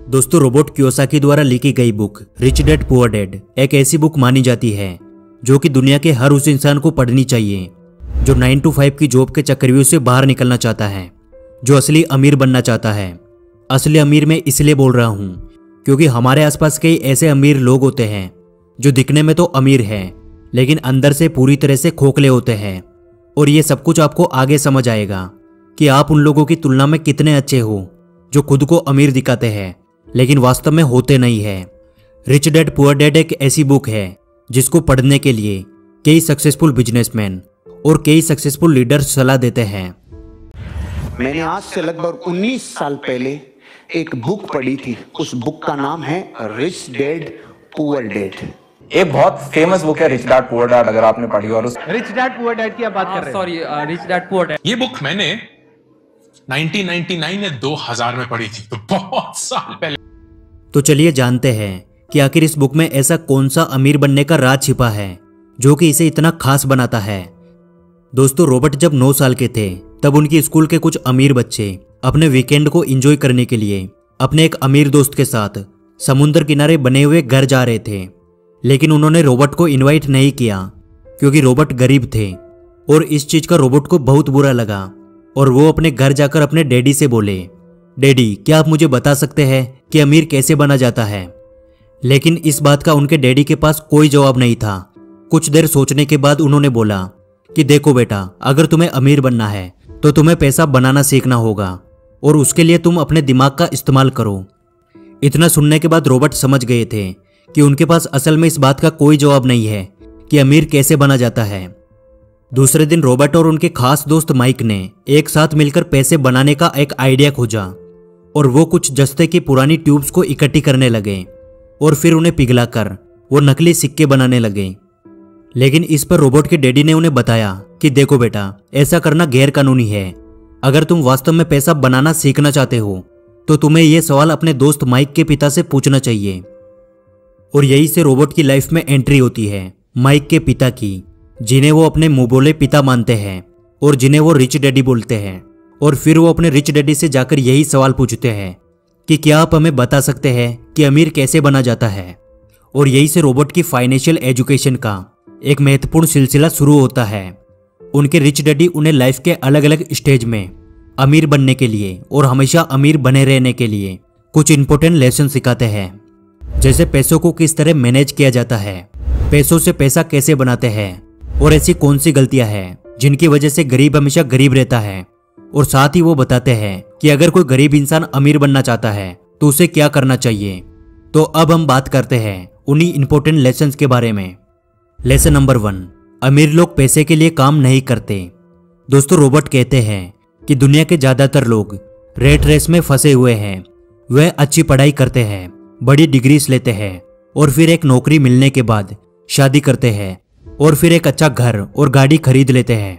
दोस्तों, Robert Kiyosaki द्वारा लिखी गई book rich dad poor dad एक ऐसी बुक मानी जाती है जो कि दुनिया के हर उस इंसान को पढ़नी चाहिए जो 9 to 5 की जॉब के चक्रव्यूह से बाहर निकलना चाहता है, जो असली अमीर बनना चाहता है। असली अमीर मैं इसलिए बोल रहा हूँ क्योंकि हमारे आसपास कई ऐसे अमीर लोग होते हैं जो दिखने में तो अमीर हैं लेकिन अंदर से पूरी तरह से खोखले होते हैं। और ये सब कुछ आपको आगे समझ आएगा कि आप उन लोगों की तुलना में कितने अच्छे हो जो खुद को अमीर दिखाते हैं लेकिन वास्तव में होते नहीं है। रिच डैड पुअर डैड एक ऐसी बुक है जिसको पढ़ने के लिए कई सक्सेसफुल बिजनेसमैन और कई सक्सेसफुल लीडर्स सलाह देते हैं। मैंने आज से लगभग 19 साल पहले एक बुक पढ़ी थी। उस बुक का नाम है रिच डैड पुअर डैड। एक बहुत फेमस बुक है रिच डैड पुअर डैड, अगर आपने पढ़ी। और उस रिच डैड पुअर डैड की आप बात कर रहे हैं? Sorry, rich dad poor dad. ये बुक मैंने 1999 या 2000 में पढ़ी थी, तो बहुत साल पहले। तो चलिए जानते हैं कि आखिर इस बुक में ऐसा कौन सा अमीर बनने का राज छिपा है जो कि इसे इतना खास बनाता है। दोस्तों, रॉबर्ट जब 9 साल के थे तब उनकी स्कूल के कुछ अमीर बच्चे अपने वीकेंड को एंजॉय करने के लिए अपने एक अमीर दोस्त के साथ समुद्र किनारे बने हुए घर जा रहे थे। लेकिन उन्होंने रॉबर्ट को इनवाइट नहीं किया क्योंकि रॉबर्ट गरीब थे और इस चीज का रॉबर्ट को बहुत बुरा लगा और वो अपने घर जाकर अपने डैडी से बोले, डैडी क्या आप मुझे बता सकते हैं कि अमीर कैसे बना जाता है। लेकिन इस बात का उनके डैडी के पास कोई जवाब नहीं था। कुछ देर सोचने के बाद उन्होंने बोला कि देखो बेटा, अगर तुम्हें अमीर बनना है तो तुम्हें पैसा बनाना सीखना होगा और उसके लिए तुम अपने दिमाग का इस्तेमाल करो। इतना सुनने के बाद रॉबर्ट समझ गए थे कि उनके पास असल में इस बात का कोई जवाब नहीं है कि अमीर कैसे बना जाता है। दूसरे दिन रॉबर्ट और उनके खास दोस्त माइक ने एक साथ मिलकर पैसे बनाने का एक आइडिया खोजा और वो कुछ जस्ते की पुरानी ट्यूब्स को इकट्ठी करने लगे और फिर उन्हें पिघलाकर वो नकली सिक्के बनाने लगे। लेकिन इस पर रॉबर्ट के डैडी ने उन्हें बताया कि देखो बेटा, ऐसा करना गैर कानूनी है। अगर तुम वास्तव में पैसा बनाना सीखना चाहते हो तो तुम्हें यह सवाल अपने दोस्त माइक के पिता से पूछना चाहिए। और यही से रॉबर्ट की लाइफ में एंट्री होती है माइक के पिता की, जिन्हें वो अपने मुंह बोले पिता मानते हैं और जिन्हें वो रिच डैडी बोलते हैं। और फिर वो अपने रिच डैडी से जाकर यही सवाल पूछते हैं कि क्या आप हमें बता सकते हैं कि अमीर कैसे बना जाता है। और यही से रॉबर्ट की फाइनेंशियल एजुकेशन का एक महत्वपूर्ण सिलसिला शुरू होता है। उनके रिच डैडी उन्हें लाइफ के अलग अलग स्टेज में अमीर बनने के लिए और हमेशा अमीर बने रहने के लिए कुछ इंपॉर्टेंट लेसन सिखाते हैं, जैसे पैसों को किस तरह मैनेज किया जाता है, पैसों से पैसा कैसे बनाते हैं और ऐसी कौन सी गलतियां हैं जिनकी वजह से गरीब हमेशा गरीब रहता है। और साथ ही वो बताते हैं कि अगर कोई गरीब इंसान अमीर बनना चाहता है तो उसे क्या करना चाहिए। तो अब हम बात करते हैं उन्हीं इंपॉर्टेंट लेसन्स के बारे में। लेसन नंबर 1, अमीर लोग पैसे के लिए काम नहीं करते। दोस्तों, रॉबर्ट कहते हैं कि दुनिया के ज्यादातर लोग रेट रेस में फंसे हुए हैं। वह अच्छी पढ़ाई करते हैं, बड़ी डिग्रीज लेते हैं और फिर एक नौकरी मिलने के बाद शादी करते हैं और फिर एक अच्छा घर और गाड़ी खरीद लेते हैं।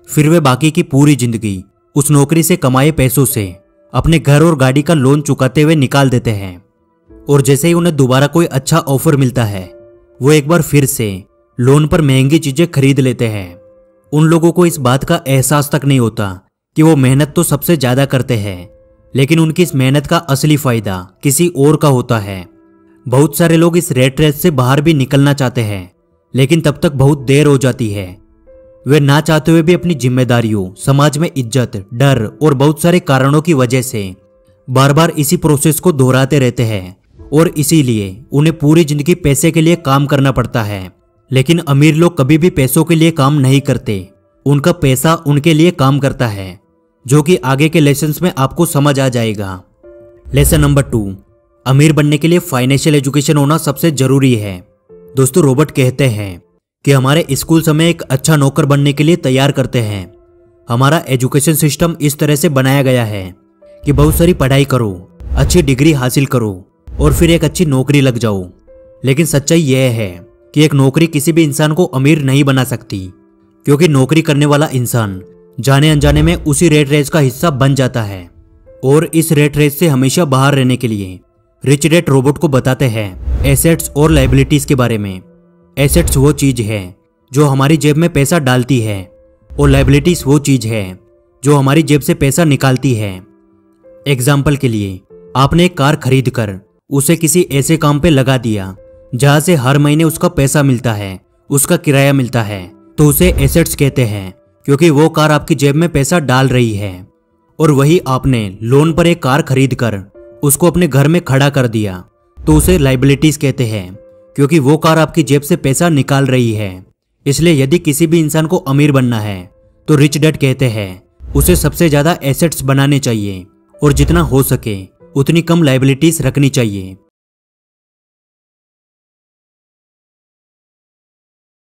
फिर वे बाकी की पूरी जिंदगी उस नौकरी से कमाए पैसों से अपने घर और गाड़ी का लोन चुकाते हुए निकाल देते हैं। और जैसे ही उन्हें दोबारा कोई अच्छा ऑफर मिलता है वो एक बार फिर से लोन पर महंगी चीजें खरीद लेते हैं। उन लोगों को इस बात का एहसास तक नहीं होता कि वो मेहनत तो सबसे ज्यादा करते हैं, लेकिन उनकी इस मेहनत का असली फायदा किसी और का होता है। बहुत सारे लोग इस रेट रेस से बाहर भी निकलना चाहते हैं लेकिन तब तक बहुत देर हो जाती है। वे ना चाहते हुए भी अपनी जिम्मेदारियों, समाज में इज्जत, डर और बहुत सारे कारणों की वजह से बार बार इसी प्रोसेस को दोहराते रहते हैं और इसीलिए उन्हें पूरी जिंदगी पैसे के लिए काम करना पड़ता है। लेकिन अमीर लोग कभी भी पैसों के लिए काम नहीं करते, उनका पैसा उनके लिए काम करता है, जो कि आगे के लेसन्स में आपको समझ आ जाएगा। लेसन नंबर 2, अमीर बनने के लिए फाइनेंशियल एजुकेशन होना सबसे जरूरी है। दोस्तों, रॉबर्ट कहते हैं कि हमारे स्कूल हमें एक अच्छा नौकर बनने के लिए तैयार करते हैं। हमारा एजुकेशन सिस्टम इस तरह से बनाया गया है कि बहुत सारी पढ़ाई करो, अच्छी डिग्री हासिल करो और फिर एक अच्छी नौकरी लग जाओ। लेकिन सच्चाई यह है कि एक नौकरी किसी भी इंसान को अमीर नहीं बना सकती, क्योंकि नौकरी करने वाला इंसान जाने अनजाने में उसी रेट रेस का हिस्सा बन जाता है। और इस रेट रेस से हमेशा बाहर रहने के लिए रिच डैड रॉबर्ट को बताते हैं एसेट्स और लायबिलिटीज के बारे में। एसेट्स वो चीज है जो हमारी जेब में पैसा डालती है और लायबिलिटीज वो चीज है जो हमारी जेब से पैसा निकालती है। एग्जाम्पल के लिए आपने एक कार खरीद कर उसे किसी ऐसे काम पे लगा दिया जहां से हर महीने उसका पैसा मिलता है, उसका किराया मिलता है, तो उसे एसेट्स कहते हैं, क्योंकि वो कार आपकी जेब में पैसा डाल रही है। और वही आपने लोन पर एक कार खरीद कर उसको अपने घर में खड़ा कर दिया, तो उसे लाइबिलिटीज कहते हैं, क्योंकि वो कार आपकी जेब से पैसा निकाल रही है। इसलिए यदि किसी भी इंसान को अमीर बनना है तो रिच डैड कहते हैं उसे सबसे ज्यादा एसेट्स बनाने चाहिए और जितना हो सके उतनी कम लाइबिलिटीज रखनी चाहिए।